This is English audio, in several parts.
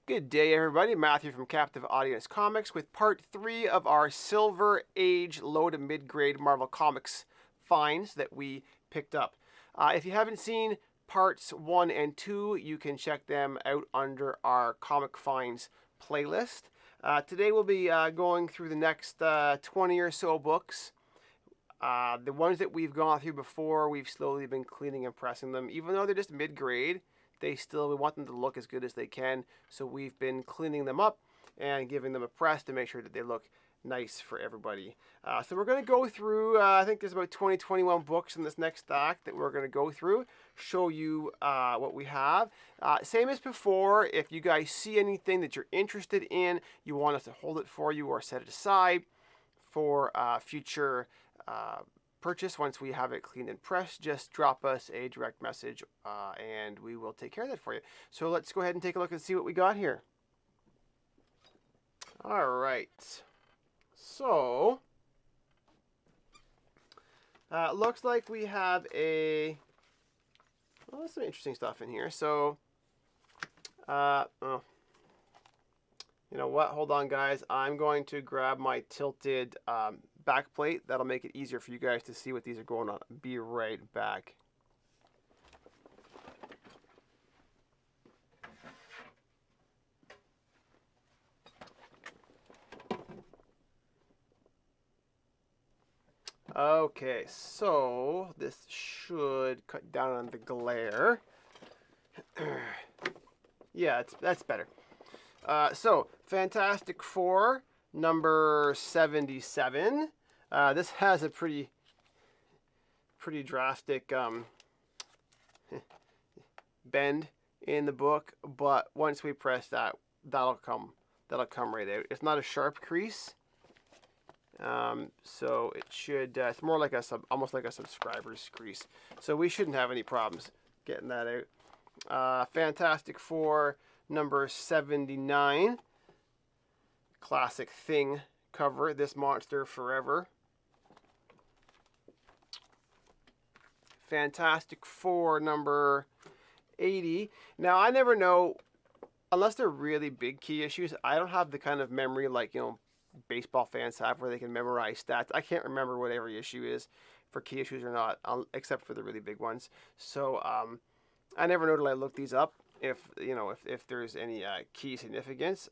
Good day, everybody. Matthew from Captive Audience Comics with part 3 of our Silver Age low to mid-grade Marvel Comics finds that we picked up. If you haven't seen parts 1 and 2, you can check them out under our Comic Finds playlist. Today we'll be going through the next 20 or so books. The ones that we've gone through before, we've slowly been cleaning and pressing them. Even though they're just mid-grade, we want them to look as good as they can. So we've been cleaning them up and giving them a press to make sure that they look nice for everybody. So we're going to go through, I think there's about 21 books in this next stack that we're going to go through, show you what we have. Same as before, if you guys see anything that you're interested in, you want us to hold it for you or set it aside for future purchase. Once we have it cleaned and pressed, just drop us a direct message and we will take care of that for you. So let's go ahead and take a look and see what we got here. All right. So looks like we have there's some interesting stuff in here. So you know what? Hold on, guys. I'm going to grab my tilted back plate. That'll make it easier for you guys to see what these are going on. Be right back. Okay, so this should cut down on the glare. Yeah, that's better. So, Fantastic Four, number 77. This has a pretty drastic bend in the book, but once we press that, that'll come right out. It's not a sharp crease, so it should. It's more like almost like a subscriber's crease. So we shouldn't have any problems getting that out. Fantastic Four, number 79. Classic Thing cover. This monster forever. Fantastic Four, number 80. Now, I never know, unless they're really big key issues, I don't have the kind of memory like, baseball fans have where they can memorize stats. I can't remember what every issue is for key issues or not, except for the really big ones. So, I never know till I look these up if there's any key significance.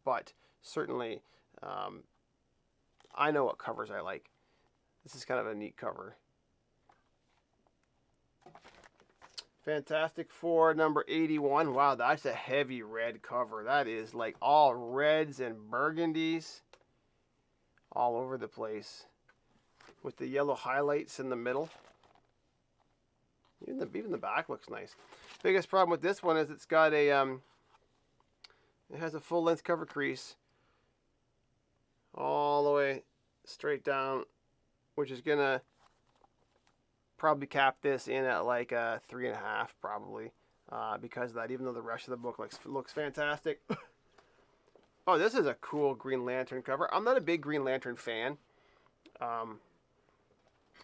But certainly, I know what covers I like. This is kind of a neat cover. Fantastic Four, number 81. Wow, that's a heavy red cover. That is like all reds and burgundies all over the place with the yellow highlights in the middle. Even the back looks nice. Biggest problem with this one is it's got it has a full-length cover crease all the way straight down, which is gonna probably cap this in at like a 3.5 probably, because of that, even though the rest of the book looks fantastic. Oh, this is a cool Green Lantern cover. I'm not a big Green Lantern fan.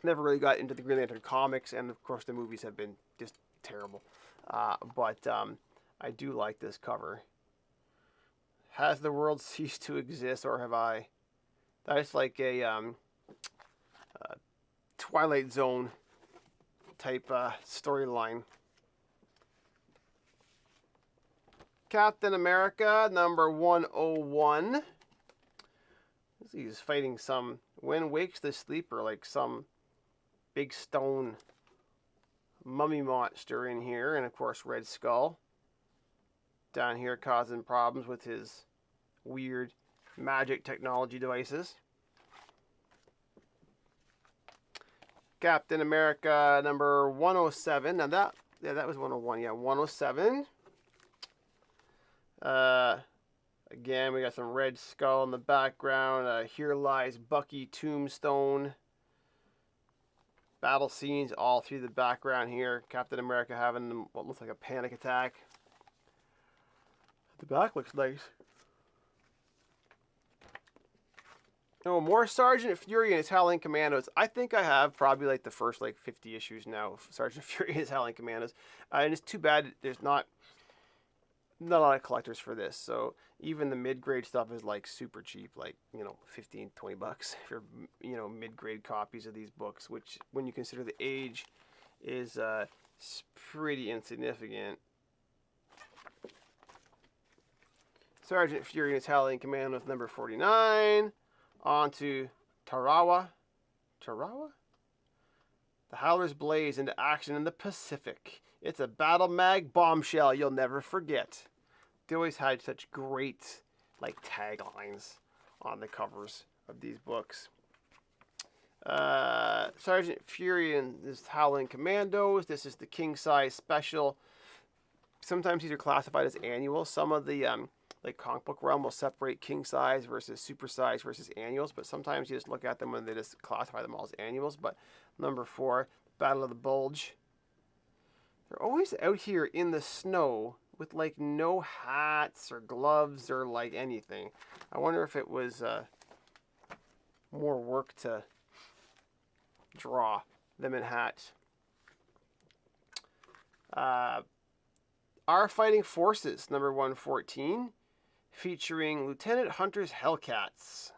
Never really got into the Green Lantern comics, and of course the movies have been just terrible. But I do like this cover. Has the world ceased to exist, or have I? That's like a Twilight Zone type storyline. Captain America, number 101. He's fighting some When Wakes the Sleeper, like some big stone mummy monster in here, and of course Red Skull down here causing problems with his weird magic technology devices. Captain America, number 107. Now that was 101. Yeah, 107. Again, we got some Red Skull in the background. Here lies Bucky Tombstone. Battle scenes all through the background here. Captain America having what looks like a panic attack. The back looks nice. Oh, more Sergeant Fury and his Howling Commandos. I think I have probably like the first 50 issues now of Sergeant Fury and his Howling Commandos. And it's too bad there's not not a lot of collectors for this. So even the mid-grade stuff is like super cheap, like, you know, 15, 20 bucks for, you know, mid-grade copies of these books, which when you consider the age is pretty insignificant. Sergeant Fury and Italian Command with number 49. On to Tarawa. Tarawa? The Howlers blaze into action in the Pacific. It's a battle mag bombshell you'll never forget. They always had such great, like, taglines on the covers of these books. Sergeant Fury and his Howling Commandos. This is the king size special. Sometimes these are classified as annuals. Some of the like comic book realm will separate king size versus super size versus annuals, but sometimes you just look at them and they just classify them all as annuals. But number 4, Battle of the Bulge. They're always out here in the snow with like no hats or gloves or like anything. I wonder if it was more work to draw them in hats. Our Fighting Forces, number 114, featuring Lieutenant Hunter's Hellcats.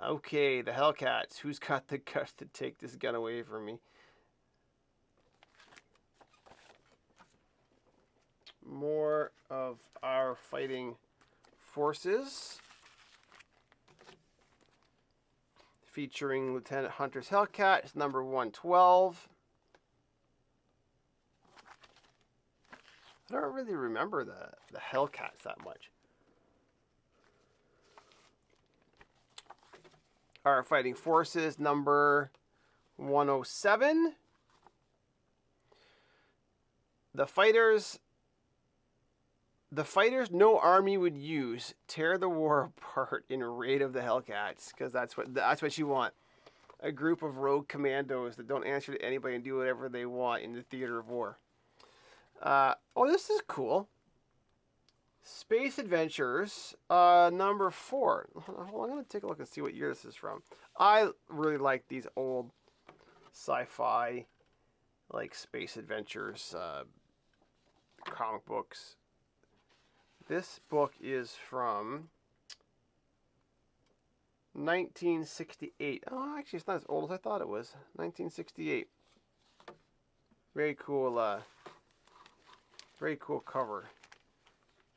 Okay, the Hellcats. Who's got the guts to take this gun away from me? More of Our Fighting Forces, featuring Lieutenant Hunter's Hellcats, number 112. I don't really remember the Hellcats that much. Our Fighting Forces, number 107. The fighters no army would use tear the war apart in Raid of the Hellcats, because that's what you want. A group of rogue commandos that don't answer to anybody and do whatever they want in the theater of war. Oh, this is cool. Space Adventures, number 4. Hold on, I'm going to take a look and see what year this is from. I really like these old sci-fi, like Space Adventures comic books. This book is from 1968. Oh, actually, it's not as old as I thought it was. 1968. Very cool cover.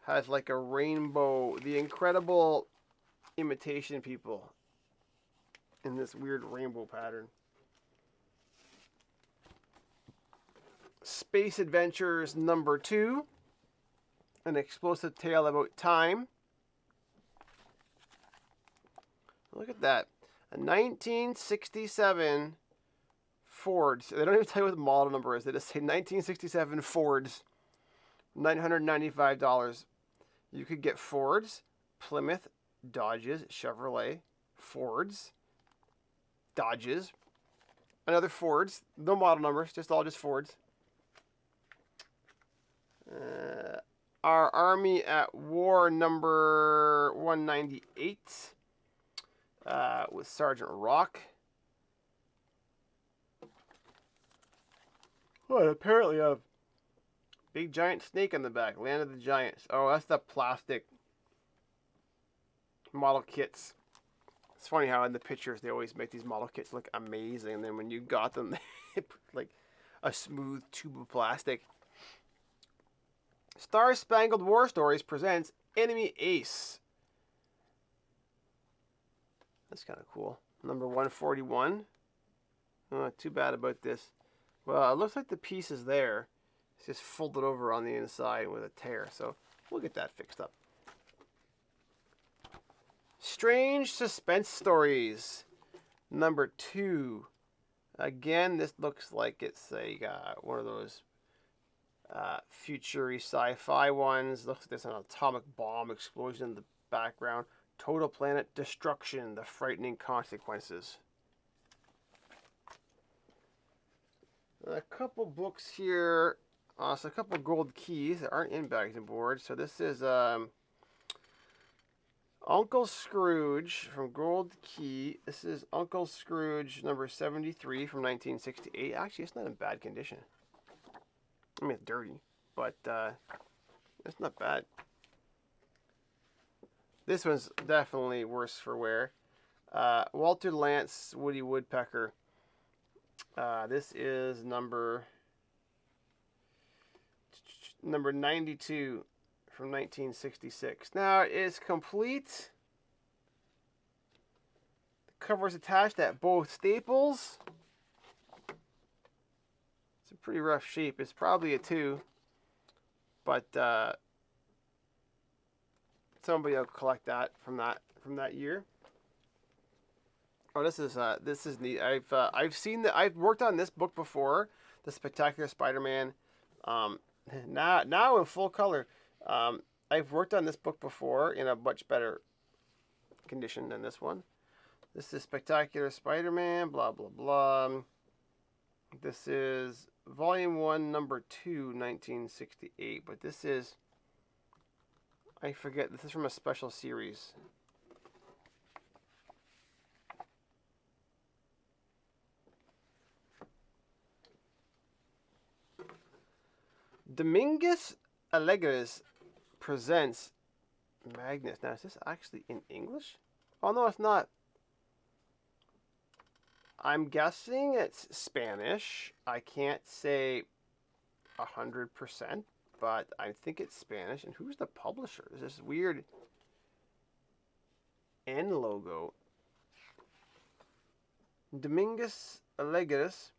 Has like a rainbow, the Incredible Imitation People in this weird rainbow pattern. Space Adventures number 2, An Explosive Tale About Time. Look at that. A 1967 Fords. They don't even tell you what the model number is. They just say 1967 Fords. $995. You could get Fords, Plymouth, Dodges, Chevrolet, Fords, Dodges, another Fords. No model numbers, just Fords. Our Army at War number 198 with Sergeant Rock. Oh, apparently a big giant snake on the back. Land of the Giants. Oh, that's the plastic model kits. It's funny how in the pictures they always make these model kits look amazing, and then when you got them, they put like a smooth tube of plastic. Star Spangled War Stories presents Enemy Ace. That's kind of cool. Number 141. Oh, too bad about this. Well, it looks like the piece is there. It's just folded over on the inside with a tear. So we'll get that fixed up. Strange Suspense Stories. Number 2. Again, this looks like it's a one of those future-y sci-fi ones. Looks like there's an atomic bomb explosion in the background. Total Planet Destruction, The Frightening Consequences. A couple books here. So a couple gold keys that aren't in bags and boards. So this is Uncle Scrooge from Gold Key. This is Uncle Scrooge number 73 from 1968. Actually, it's not in bad condition. I mean, it's dirty, but It's not bad. This one's definitely worse for wear. Walter Lantz, Woody Woodpecker. This is number 92 from 1966. Now it's complete. The cover is attached at both staples. It's a pretty rough shape. It's probably a 2, but somebody will collect that from that year. Oh, this is neat. I've seen that. I've worked on this book before, The Spectacular Spider-Man. Now in full color. I've worked on this book before in a much better condition than this one. This is Spectacular Spider-Man. Blah blah blah. This is Volume 1, Number 2, 1968. But this is, I forget. This is from a special series. Dominguez Alegres presents Magnus. Now, is this actually in English? Oh, no, it's not. I'm guessing it's Spanish. I can't say 100%, but I think it's Spanish. And who's the publisher? There's this weird N logo. Dominguez Alegres.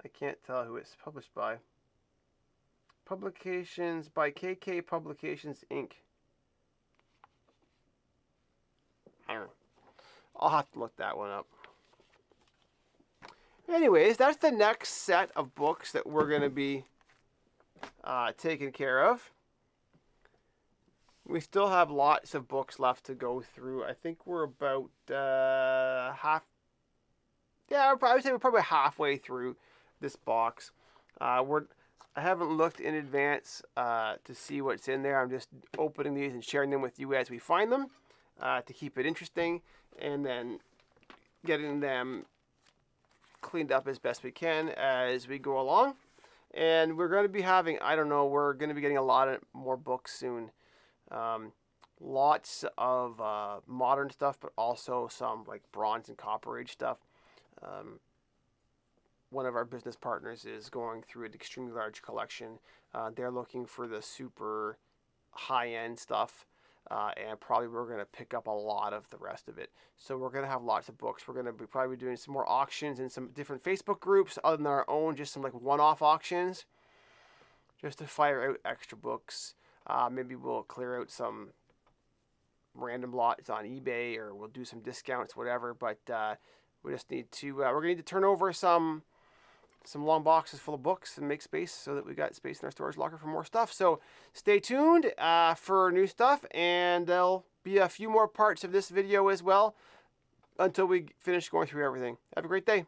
I can't tell who it's published by. Publications by KK Publications, Inc. I don't know. I'll have to look that one up. Anyways, that's the next set of books that we're going to be taking care of. We still have lots of books left to go through. I think we're about half. Yeah, I would say we're probably halfway through this box. I haven't looked in advance to see what's in there. I'm just opening these and sharing them with you as we find them to keep it interesting, and then getting them cleaned up as best we can as we go along. And we're going to be having, I don't know, we're going to be getting a lot of more books soon. Lots of modern stuff, but also some like Bronze and Copper Age stuff. One of our business partners is going through an extremely large collection. They're looking for the super high-end stuff, and probably we're going to pick up a lot of the rest of it. So we're going to have lots of books. We're going to be probably doing some more auctions in some different Facebook groups other than our own, just some like one-off auctions, just to fire out extra books. Maybe we'll clear out some random lots on eBay, or we'll do some discounts, whatever. But we just need to, we're going to need to turn over some long boxes full of books and make space so that we got space in our storage locker for more stuff. So stay tuned for new stuff, and there'll be a few more parts of this video as well until we finish going through everything. Have a great day.